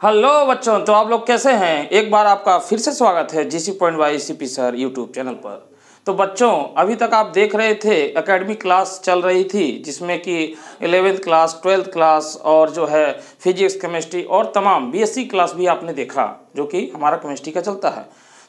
Hello बच्चों, तो आप लोग कैसे हैं। एक बार आपका फिर से स्वागत है GC point by CP sir YouTube channel पर। तो बच्चों, अभी तक आप देख रहे थे एकेडमी क्लास चल रही थी, जिसमें कि 11th क्लास, 12th क्लास और जो है फिजिक्स, केमिस्ट्री और तमाम बीएससी क्लास भी आपने देखा, जो कि हमारा केमिस्ट्री का चलता है।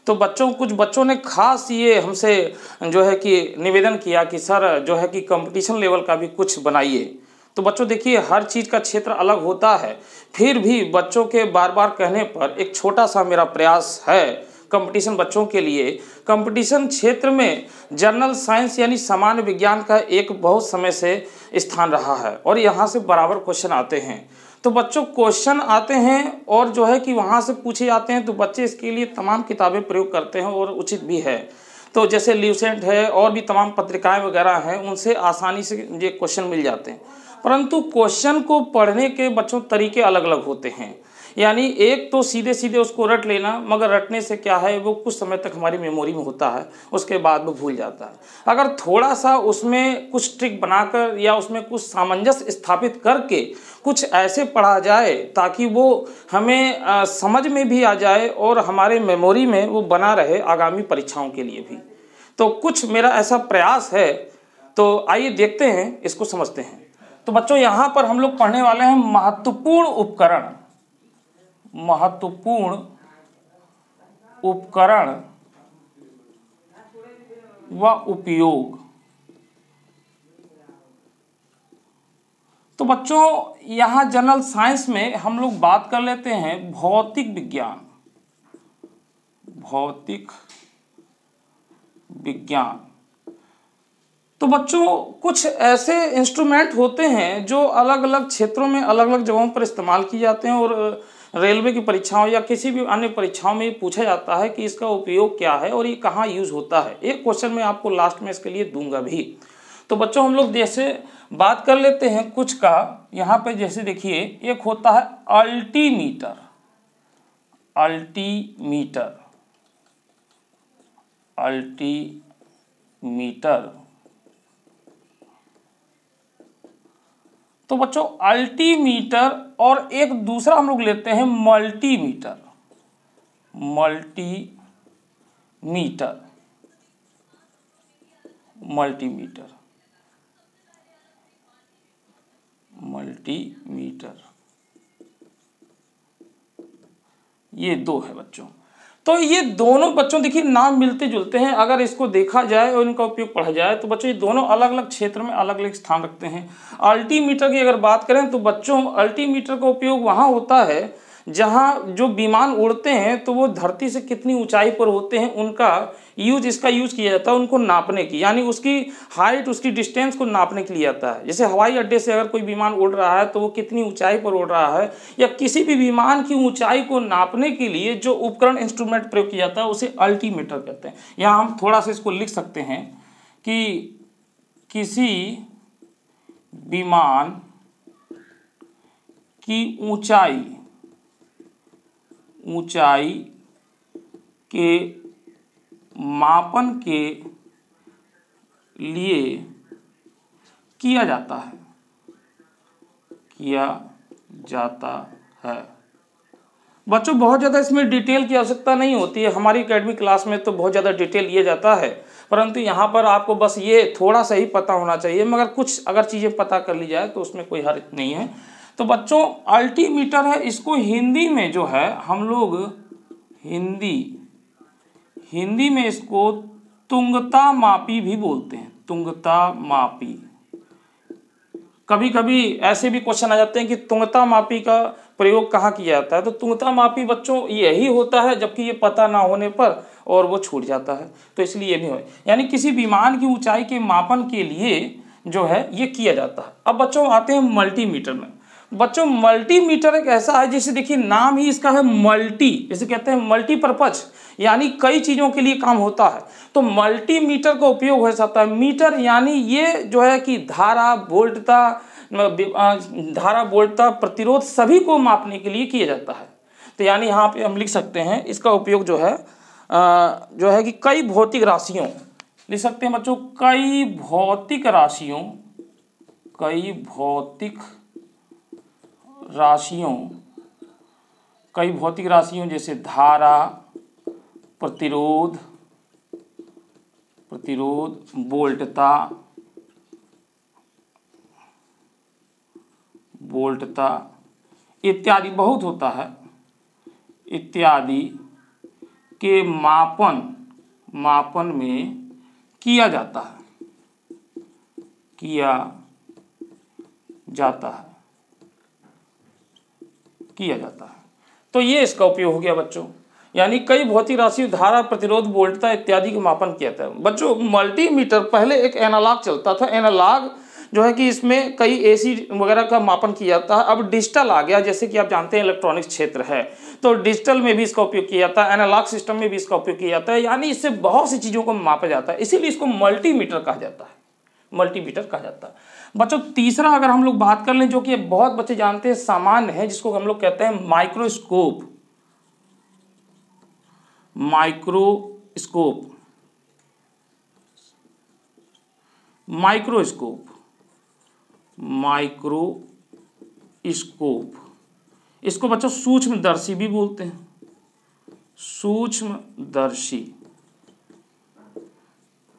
तो बच्चों, कुछ बच्चों ने खास ये हमसे जो है कि निवेदन किया कि सर जो है कि कंपटीशन लेवल का भी कुछ बनाइए। तो बच्चों देखिए, हर चीज़ का क्षेत्र अलग होता है, फिर भी बच्चों के बार बार कहने पर एक छोटा सा मेरा प्रयास है कंपटीशन बच्चों के लिए। कंपटीशन क्षेत्र में जनरल साइंस यानी सामान्य विज्ञान का एक बहुत समय से स्थान रहा है और यहाँ से बराबर क्वेश्चन आते हैं। तो बच्चों, क्वेश्चन आते हैं और जो है कि वहाँ से पूछे जाते हैं, तो बच्चे इसके लिए तमाम किताबें प्रयोग करते हैं और उचित भी है। तो जैसे ल्यूसेंट है और भी तमाम पत्रिकाएं वगैरह हैं, उनसे आसानी से ये क्वेश्चन मिल जाते हैं। परंतु क्वेश्चन को पढ़ने के बच्चों तरीके अलग अलग होते हैं। यानी एक तो सीधे सीधे उसको रट लेना, मगर रटने से क्या है, वो कुछ समय तक हमारी मेमोरी में होता है, उसके बाद वो भूल जाता है। अगर थोड़ा सा उसमें कुछ ट्रिक बनाकर या उसमें कुछ सामंजस्य स्थापित करके कुछ ऐसे पढ़ा जाए ताकि वो हमें समझ में भी आ जाए और हमारे मेमोरी में वो बना रहे आगामी परीक्षाओं के लिए भी। तो कुछ मेरा ऐसा प्रयास है। तो आइए देखते हैं, इसको समझते हैं। तो बच्चों, यहाँ पर हम लोग पढ़ने वाले हैं महत्वपूर्ण उपकरण। महत्वपूर्ण उपकरण व उपयोग। तो बच्चों, यहाँ जनरल साइंस में हम लोग बात कर लेते हैं भौतिक विज्ञान। भौतिक विज्ञान। तो बच्चों, कुछ ऐसे इंस्ट्रूमेंट होते हैं जो अलग अलग क्षेत्रों में अलग अलग जगहों पर इस्तेमाल किए जाते हैं और रेलवे की परीक्षाओं या किसी भी अन्य परीक्षाओं में पूछा जाता है कि इसका उपयोग क्या है और ये कहाँ यूज होता है। एक क्वेश्चन मैं आपको लास्ट में इसके लिए दूंगा भी। तो बच्चों, हम लोग जैसे बात कर लेते हैं कुछ का। यहाँ पे जैसे देखिए, एक होता है अल्टीमीटर। अल्टीमीटर। अल्टीमीटर। तो बच्चों, अल्टीमीटर और एक दूसरा हम लोग लेते हैं मल्टीमीटर। मल्टीमीटर। मल्टीमीटर। मल्टीमीटर। ये दो है बच्चों। तो ये दोनों बच्चों देखिए नाम मिलते जुलते हैं। अगर इसको देखा जाए और इनका उपयोग पढ़ा जाए तो बच्चों ये दोनों अलग अलग क्षेत्र में अलग अलग स्थान रखते हैं। अल्टीमीटर की अगर बात करें तो बच्चों, अल्टीमीटर का उपयोग वहाँ होता है जहाँ जो विमान उड़ते हैं तो वो धरती से कितनी ऊंचाई पर होते हैं, उनका इसका यूज किया जाता है उनको नापने की, यानी उसकी हाइट, उसकी डिस्टेंस को नापने के लिए आता है। जैसे हवाई अड्डे से अगर कोई विमान उड़ रहा है तो वो कितनी ऊंचाई पर उड़ रहा है, या किसी भी विमान की ऊंचाई को नापने के लिए जो उपकरण इंस्ट्रूमेंट प्रयोग किया जाता है उसे अल्टीमीटर कहते हैं। यहाँ हम थोड़ा सा इसको लिख सकते हैं कि किसी विमान की ऊंचाई के मापन के लिए किया जाता है। बच्चों, बहुत ज़्यादा इसमें डिटेल की आवश्यकता नहीं होती है। हमारी एकेडमी क्लास में तो बहुत ज़्यादा डिटेल लिया जाता है, परंतु यहाँ पर आपको बस ये थोड़ा सा ही पता होना चाहिए। मगर कुछ अगर चीज़ें पता कर ली जाए तो उसमें कोई हर्ज नहीं है। तो बच्चों, अल्टीमीटर है, इसको हिंदी में जो है हम लोग हिंदी में इसको तुंगता मापी भी बोलते हैं। तुंगता मापी। कभी कभी ऐसे भी क्वेश्चन आ जाते हैं कि तुंगता मापी का प्रयोग कहाँ किया जाता है। तो तुंगता मापी बच्चों यही होता है जबकि ये पता ना होने पर और वो छूट जाता है, तो इसलिए ये भी है। यानी किसी विमान की ऊंचाई के मापन के लिए जो है ये किया जाता है। अब बच्चों आते हैं मल्टीमीटर में। बच्चों, मल्टीमीटर एक ऐसा है, जैसे देखिए नाम ही इसका है मल्टी, जैसे कहते हैं मल्टीपर्पज, यानी कई चीज़ों के लिए काम होता है। तो मल्टीमीटर का उपयोग हो सकता है। मीटर यानी ये जो है कि धारा, वोल्टता, प्रतिरोध सभी को मापने के लिए किया जाता है। तो यानी यहाँ पे हम लिख सकते हैं इसका उपयोग जो है कि कई भौतिक राशियों, लिख सकते हैं बच्चों, कई भौतिक राशियों कई भौतिक राशियों जैसे धारा, प्रतिरोध, वोल्टता इत्यादि बहुत होता है, इत्यादि के मापन में किया जाता है, तो ये इसका उपयोग हो गया बच्चों। यानी कई भौतिक राशियों धारा, प्रतिरोध, वोल्टता इत्यादि का मापन किया जाता है बच्चों। मल्टीमीटर पहले एक एनालॉग चलता था, एनालॉग जो है कि इसमें कई एसी वगैरह का मापन किया जाता है। अब डिजिटल आ गया, जैसे कि आप जानते हैं इलेक्ट्रॉनिक्स क्षेत्र है, तो डिजिटल में भी इसका उपयोग किया जाता है, एनालॉग सिस्टम में भी इसका उपयोग किया जाता है। यानी इससे बहुत सी चीज़ों को मापा जाता है, इसीलिए इसको मल्टीमीटर कहा जाता है, बच्चों। तीसरा अगर हम लोग बात कर लें, जो कि बहुत बच्चे जानते हैं, सामान्य है, जिसको हम लोग कहते हैं माइक्रोस्कोप। इसको बच्चों सूक्ष्मदर्शी भी बोलते हैं, सूक्ष्मदर्शी।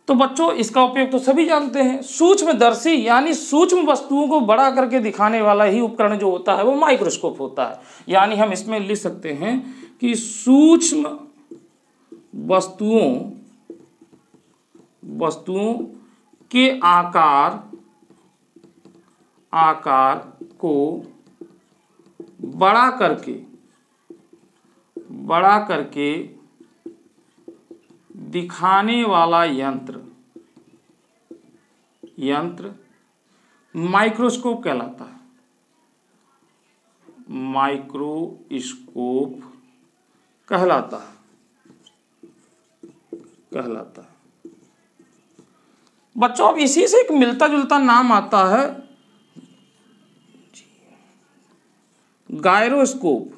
तो बच्चों इसका उपयोग तो सभी जानते हैं। सूक्ष्मदर्शी यानी सूक्ष्म वस्तुओं को बड़ा करके दिखाने वाला ही उपकरण जो होता है वो माइक्रोस्कोप होता है। यानी हम इसमें लिख सकते हैं कि सूक्ष्म वस्तुओं के आकार को बड़ा करके दिखाने वाला यंत्र माइक्रोस्कोप कहलाता है, बच्चों। अब इसी से एक मिलता जुलता नाम आता है गायरोस्कोप।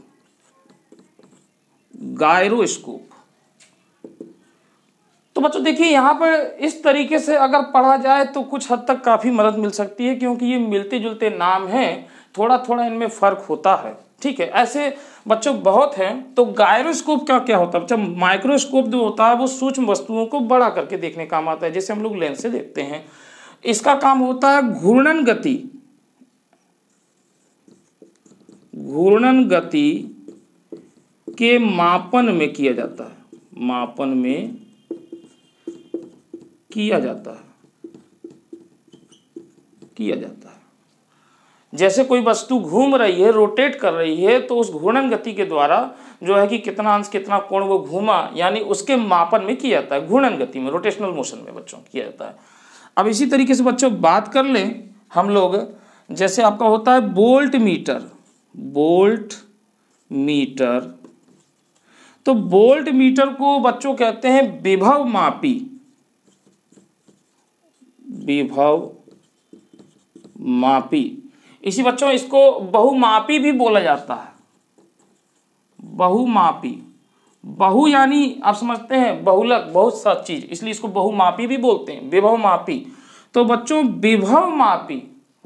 तो बच्चों देखिए, यहाँ पर इस तरीके से अगर पढ़ा जाए तो कुछ हद तक काफ़ी मदद मिल सकती है, क्योंकि ये मिलते जुलते नाम हैं, थोड़ा थोड़ा इनमें फ़र्क होता है, ठीक है। ऐसे बच्चों बहुत हैं। तो गायरोस्कोप का क्या होता है बच्चों? माइक्रोस्कोप जो होता है वो सूक्ष्म वस्तुओं को बड़ा करके देखने का काम आता है, जैसे हम लोग लेंस से देखते हैं। इसका काम होता है घूर्णन गति के मापन में किया जाता है। जैसे कोई वस्तु घूम रही है, रोटेट कर रही है, तो उस घूर्णन गति के द्वारा जो है कि कितना अंश कितना कोण वो घूमा, यानी उसके मापन में किया जाता है, घूर्णन गति में, रोटेशनल मोशन में बच्चों किया जाता है। अब इसी तरीके से बच्चों बात कर लें हम लोग, जैसे आपका होता है वोल्ट मीटर। तो वोल्ट मीटर को बच्चों कहते हैं विभव मापी। इसी बच्चों इसको बहुमापी भी बोला जाता है, बहु यानी आप समझते हैं बहुलक, बहुत सा चीज, इसलिए इसको बहुमापी भी बोलते हैं, विभव मापी। तो बच्चों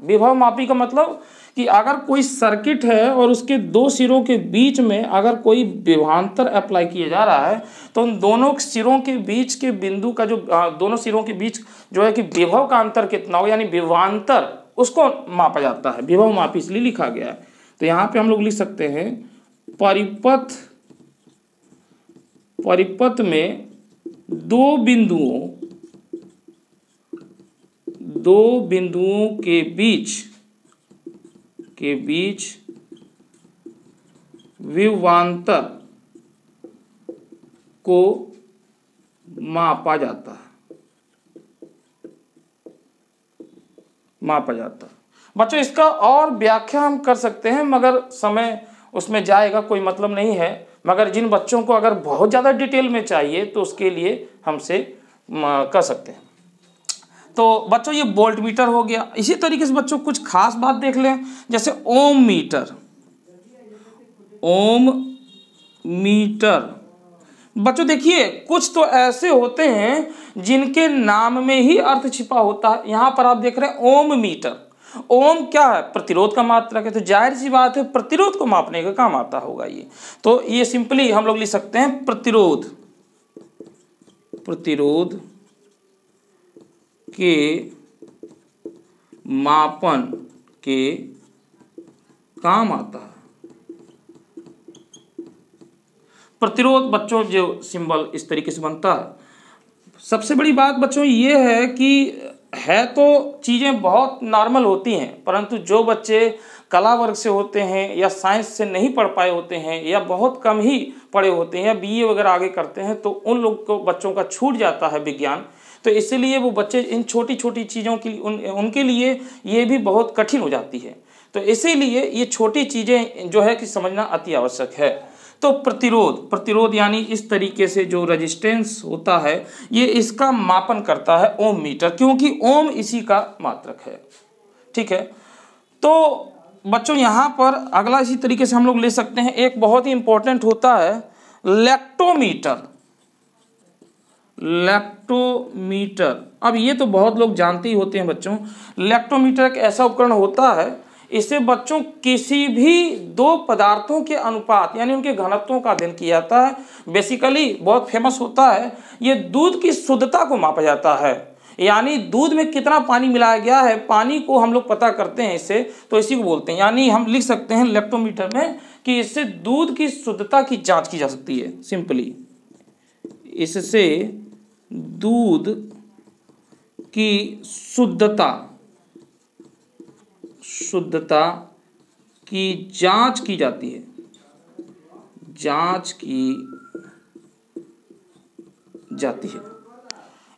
विभव मापी का मतलब कि अगर कोई सर्किट है और उसके दो सिरों के बीच में अगर कोई विभवांतर अप्लाई किया जा रहा है, तो उन दोनों सिरों के बीच के बिंदु का जो दोनों सिरों के बीच जो है कि विभव का अंतर कितना हो, यानी विभवांतर, उसको मापा जाता है। विभव मापी इसलिए लिखा गया है। तो यहाँ पे हम लोग लिख सकते हैं परिपथ में दो बिंदुओं के बीच विभवांतर को मापा जाता है। बच्चों इसका और व्याख्या हम कर सकते हैं, मगर समय उसमें जाएगा, कोई मतलब नहीं है। मगर जिन बच्चों को अगर बहुत ज़्यादा डिटेल में चाहिए तो उसके लिए हमसे कर सकते हैं। तो बच्चों ये वोल्ट मीटर हो गया। इसी तरीके से बच्चों कुछ खास बात देख लें, जैसे ओम मीटर। बच्चों देखिए, कुछ तो ऐसे होते हैं जिनके नाम में ही अर्थ छिपा होता है। यहाँ पर आप देख रहे हैं ओम मीटर, ओम क्या है? प्रतिरोध का मात्रक है, तो जाहिर सी बात है प्रतिरोध को मापने का काम आता होगा ये। तो ये सिंपली हम लोग लिख सकते हैं प्रतिरोध, प्रतिरोध के मापन के काम आता है। प्रतिरोध बच्चों जो सिंबल इस तरीके से बनता है। सबसे बड़ी बात बच्चों ये है कि है तो चीज़ें बहुत नॉर्मल होती हैं, परंतु जो बच्चे कला वर्ग से होते हैं या साइंस से नहीं पढ़ पाए होते हैं या बहुत कम ही पढ़े होते हैं या बीए वगैरह आगे करते हैं, तो उन लोग को बच्चों का छूट जाता है विज्ञान। तो इसलिए वो बच्चे इन छोटी छोटी चीज़ों की उनके लिए ये भी बहुत कठिन हो जाती है। तो इसीलिए ये छोटी चीज़ें जो है कि समझना अति आवश्यक है। तो प्रतिरोध, प्रतिरोध यानी इस तरीके से जो रेजिस्टेंस होता है ये इसका मापन करता है ओम मीटर, क्योंकि ओम इसी का मात्रक है। ठीक है, तो बच्चों यहाँ पर अगला इसी तरीके से हम लोग ले सकते हैं, एक बहुत ही इंपॉर्टेंट होता है लैक्टोमीटर। लैक्टोमीटर, अब ये तो बहुत लोग जानते ही होते हैं बच्चों। लैक्टोमीटर एक ऐसा उपकरण होता है, इससे बच्चों किसी भी दो पदार्थों के अनुपात यानी उनके घनत्वों का अध्ययन किया जाता है। बेसिकली बहुत फेमस होता है, ये दूध की शुद्धता को मापा जाता है, यानी दूध में कितना पानी मिलाया गया है, पानी को हम लोग पता करते हैं इससे, तो इसी को बोलते हैं। यानी हम लिख सकते हैं लैक्टोमीटर में कि इससे दूध की शुद्धता की जांच की जा सकती है। सिंपली इससे दूध की शुद्धता की जांच की जाती है, जांच की जाती है।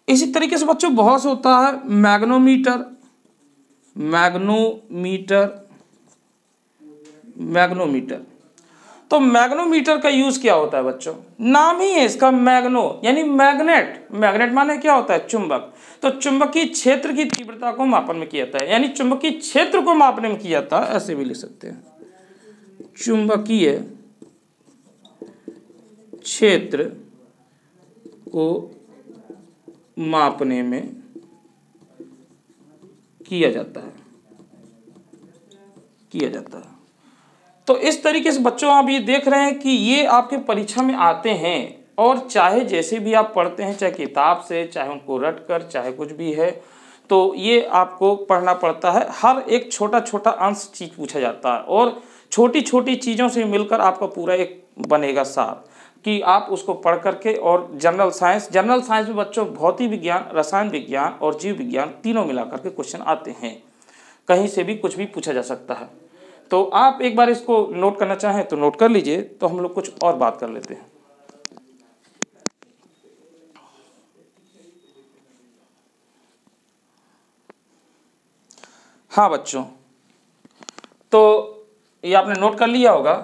इसी तरीके से बच्चों बहुत से होता है मैग्नोमीटर। मैग्नोमीटर तो मैग्नोमीटर का यूज क्या होता है बच्चों? नाम ही है इसका मैग्नो यानी मैग्नेट। मैग्नेट माने क्या होता है? चुंबक। तो चुंबकीय क्षेत्र की तीव्रता को मापन में किया जाता है, यानी चुंबकीय क्षेत्र को मापने में किया जाता है, ऐसे भी लिख सकते हैं। चुंबकीय क्षेत्र को मापने में किया जाता है। तो इस तरीके से बच्चों आप ये देख रहे हैं कि ये आपके परीक्षा में आते हैं, और चाहे जैसे भी आप पढ़ते हैं, चाहे किताब से, चाहे उनको रट कर, चाहे कुछ भी है, तो ये आपको पढ़ना पड़ता है। हर एक छोटा छोटा अंश चीज पूछा जाता है, और छोटी छोटी चीज़ों से मिलकर आपका पूरा एक बनेगा सार कि आप उसको पढ़ करके। और जनरल साइंस में बच्चों भौतिक विज्ञान, रसायन विज्ञान और जीव विज्ञान तीनों मिलाकर के क्वेश्चन आते हैं, कहीं से भी कुछ भी पूछा जा सकता है। तो आप एक बार इसको नोट करना चाहें तो नोट कर लीजिए, तो हम लोग कुछ और बात कर लेते हैं। हाँ बच्चों, तो ये आपने नोट कर लिया होगा।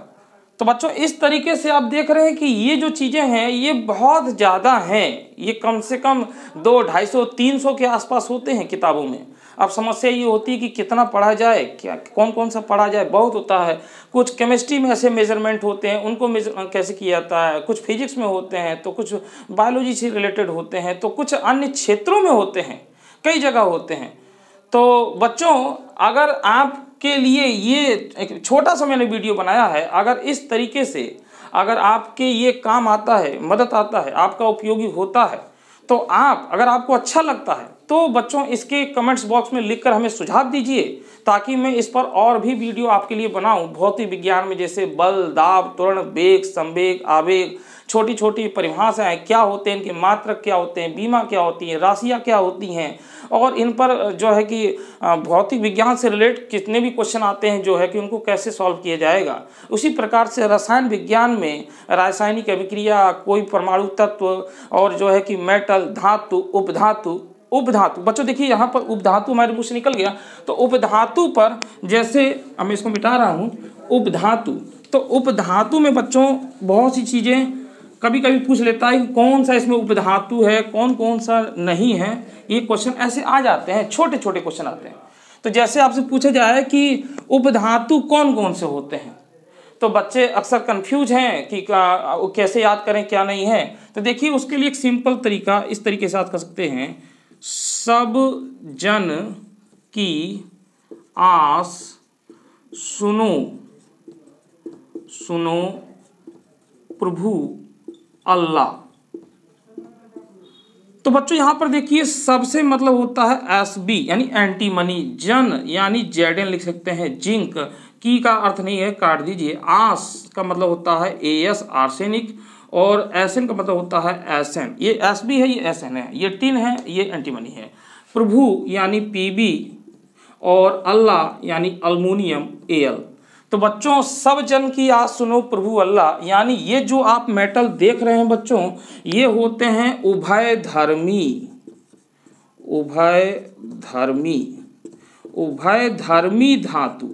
तो बच्चों इस तरीके से आप देख रहे हैं कि ये जो चीज़ें हैं ये बहुत ज़्यादा हैं, ये कम से कम 200-250-300 के आसपास होते हैं किताबों में। अब समस्या ये होती है कि कितना पढ़ा जाए, क्या कौन कौन सा पढ़ा जाए, बहुत होता है। कुछ केमिस्ट्री में ऐसे मेजरमेंट होते हैं, उनको कैसे किया जाता है, कुछ फिजिक्स में होते हैं, तो कुछ बायोलॉजी से रिलेटेड होते हैं, तो कुछ अन्य क्षेत्रों में होते हैं, कई जगह होते हैं। तो बच्चों अगर आपके लिए ये एक छोटा सा मैंने वीडियो बनाया है, अगर इस तरीके से अगर आपके ये काम आता है, मदद आता है, आपका उपयोगी होता है, तो आप अगर आपको अच्छा लगता है तो बच्चों इसके कमेंट्स बॉक्स में लिखकर हमें सुझाव दीजिए, ताकि मैं इस पर और भी वीडियो आपके लिए बनाऊं। भौतिक विज्ञान में जैसे बल, दाब, त्वरण, वेग, संवेग, आवेग, छोटी छोटी परिभाषाएं क्या होते हैं, इनके मात्रक क्या होते हैं, बीमा क्या होती है, राशियां क्या होती हैं, और इन पर जो है कि भौतिक विज्ञान से रिलेट कितने भी क्वेश्चन आते हैं जो है कि उनको कैसे सॉल्व किया जाएगा। उसी प्रकार से रसायन विज्ञान में रासायनिक अभिक्रिया, कोई परमाणु तत्व, और जो है कि मेटल, धातु, उपधातु। बच्चों देखिए यहाँ पर उपधातु हमारे मुँह से निकल गया, तो उपधातु पर जैसे मैं इसको मिटा रहा हूँ, उपधातु। तो उपधातु में बच्चों बहुत सी चीज़ें कभी कभी पूछ लेता है कि कौन सा इसमें उपधातु है, कौन कौन सा नहीं है। ये क्वेश्चन ऐसे आ जाते हैं, छोटे छोटे क्वेश्चन आते हैं। तो जैसे आपसे पूछा जाए कि उपधातु कौन कौन से होते हैं, तो बच्चे अक्सर कंफ्यूज हैं कि कैसे याद करें, क्या नहीं है। तो देखिए उसके लिए एक सिंपल तरीका इस तरीके से याद कर सकते हैं। सब जन की आस सुनो सुनो प्रभु अल्लाह। तो बच्चों यहां पर देखिए सबसे मतलब होता है एसबी यानी एंटीमनी, जन यानी जेडन लिख सकते हैं, जिंक की का अर्थ नहीं है काट दीजिए, आस का मतलब होता है एस आर्सेनिक, और एसन का मतलब होता है एसन, ये एसबी है ये एसन है, ये टिन है ये एंटीमनी है, प्रभु यानी पीबी और अल्लाह यानी अल्मोनियम एल। तो बच्चों सब जन की आस सुनो प्रभु अल्लाह, यानी ये जो आप मेटल देख रहे हैं बच्चों ये होते हैं उभय धर्मी, उभय धर्मी, उभय धर्मी धातु,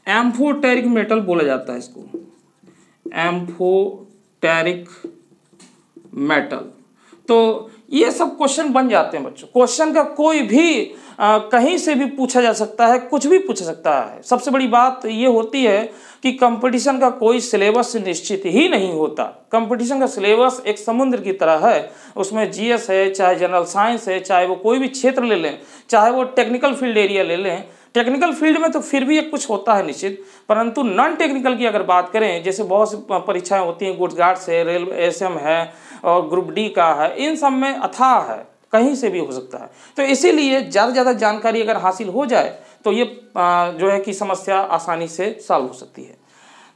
एम्फोटेरिक मेटल बोला जाता है इसको, एम्फोटेरिक मेटल। तो ये सब क्वेश्चन बन जाते हैं बच्चों, क्वेश्चन का कोई भी कहीं से भी पूछा जा सकता है, कुछ भी पूछ सकता है। सबसे बड़ी बात ये होती है कि कंपटीशन का कोई सिलेबस निश्चित ही नहीं होता। कंपटीशन का सिलेबस एक समुद्र की तरह है, उसमें जीएस है, चाहे जनरल साइंस है, चाहे वो कोई भी क्षेत्र ले लें, चाहे वो टेक्निकल फील्ड एरिया ले लें। टेक्निकल फील्ड में तो फिर भी एक कुछ होता है निश्चित, परंतु नॉन टेक्निकल की अगर बात करें, जैसे बहुत सी परीक्षाएं होती हैं, गुड्स गार्ड्स है, रेलवे एसएम है और ग्रुप डी का है, इन सब में अथाह है, कहीं से भी हो सकता है। तो इसीलिए ज़्यादा से ज़्यादा जानकारी अगर हासिल हो जाए तो ये जो है कि समस्या आसानी से सॉल्व हो सकती है।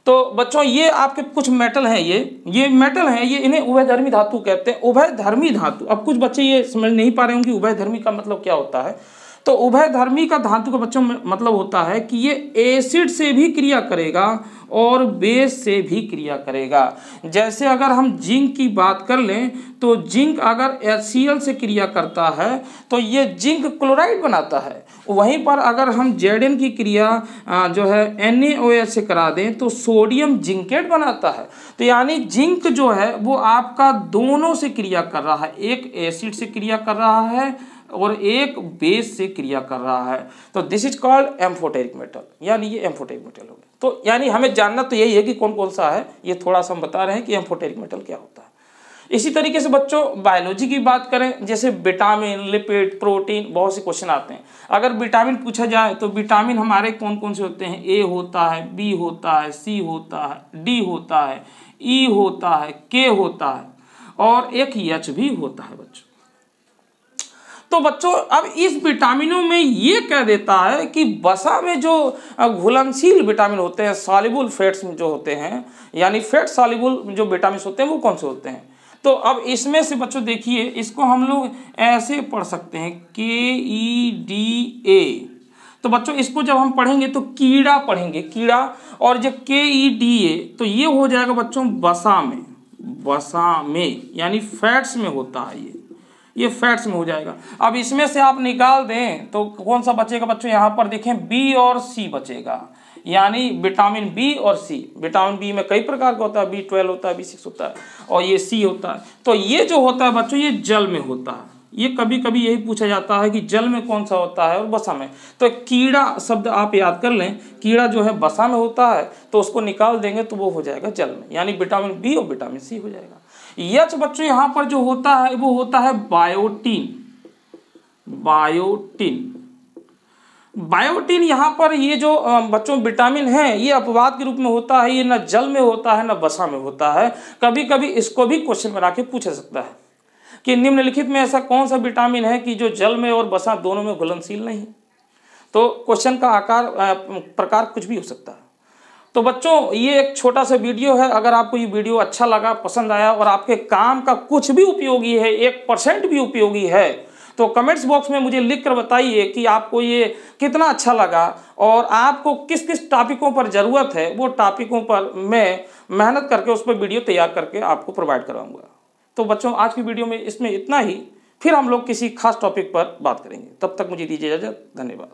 तो बच्चों ये आपके कुछ मेटल हैं, ये मेटल हैं, ये इन्हें उभयधर्मी धातु कहते हैं। उभयधर्मी धातु, अब कुछ बच्चे ये समझ नहीं पा रहे होंगे उभयधर्मी का मतलब क्या होता है। तो उभयधर्मी का धातु का बच्चों मतलब होता है कि ये एसिड से भी क्रिया करेगा और बेस से भी क्रिया करेगा। जैसे अगर हम जिंक की बात कर लें तो जिंक अगर HCl से क्रिया करता है तो ये जिंक क्लोराइड बनाता है। वहीं पर अगर हम Zn की क्रिया जो है NaOH से करा दें तो सोडियम जिंकेट बनाता है। तो यानी जिंक जो है वो आपका दोनों से क्रिया कर रहा है, एक एसिड से क्रिया कर रहा है और एक बेस से क्रिया कर रहा है। तो this is called amphoteric metal, यानी ये एम्फोटेरिक मेटल हो गया। तो यानी हमें जानना तो यही है कि कौन कौन सा है, ये थोड़ा सा हम बता रहे हैं कि एम्फोटेरिक मेटल क्या होता है। इसी तरीके से बच्चों बायोलॉजी की बात करें, जैसे विटामिन, लिपिड, प्रोटीन, बहुत से क्वेश्चन आते हैं। अगर विटामिन पूछा जाए तो विटामिन हमारे कौन कौन से होते हैं, ए होता है, बी होता है, सी होता है, डी होता है, ई होता है, के होता है और एक एच भी होता है बच्चों। तो बच्चों अब इस विटामिनों में ये कह देता है कि वसा में जो घुलनशील विटामिन होते हैं, सॉल्युबल फैट्स जो होते हैं, यानी फैट सॉल्युबल जो विटामिन होते हैं वो कौन से होते हैं। तो अब इसमें से बच्चों देखिए इसको हम लोग ऐसे पढ़ सकते हैं KEDA। तो बच्चों इसको जब हम पढ़ेंगे तो कीड़ा पढ़ेंगे, कीड़ा, और जब KEDA तो ये हो जाएगा बच्चों वसा में, वसा में यानी फैट्स में होता है, ये फैट्स में हो जाएगा। अब इसमें से आप निकाल दें तो कौन सा बचेगा बच्चों, यहाँ पर देखें बी और सी बचेगा, यानी विटामिन बी और सी। विटामिन बी में कई प्रकार का होता है, B12 होता है, B6 होता है और ये सी होता है। तो ये जो होता है बच्चों ये जल में होता है। ये कभी कभी यही पूछा जाता है कि जल में कौन सा होता है और वसा में। तो कीड़ा शब्द आप याद कर लें, कीड़ा जो है वसा में होता है तो उसको निकाल देंगे तो वो हो जाएगा जल में, यानी विटामिन बी और विटामिन सी हो जाएगा। एच बच्चों यहाँ पर जो होता है वो होता है बायोटीन, बायोटीन। बायोटीन यहाँ पर ये जो बच्चों विटामिन है ये अपवाद के रूप में होता है, ये न जल में होता है न वसा में होता है। कभी कभी इसको भी क्वेश्चन बना के पूछा सकता है कि निम्नलिखित में ऐसा कौन सा विटामिन है कि जो जल में और वसा दोनों में घुलनशील नहीं। तो क्वेश्चन का आकार प्रकार कुछ भी हो सकता है। तो बच्चों ये एक छोटा सा वीडियो है, अगर आपको ये वीडियो अच्छा लगा, पसंद आया और आपके काम का कुछ भी उपयोगी है, 1% भी उपयोगी है, तो कमेंट्स बॉक्स में मुझे लिख कर बताइए कि आपको ये कितना अच्छा लगा और आपको किस किस टॉपिकों पर ज़रूरत है। वो टॉपिकों पर मैं मेहनत करके उस पर वीडियो तैयार करके आपको प्रोवाइड कराऊंगा। तो बच्चों आज की वीडियो में इसमें इतना ही, फिर हम लोग किसी खास टॉपिक पर बात करेंगे। तब तक मुझे दीजिए इजाज़त, धन्यवाद।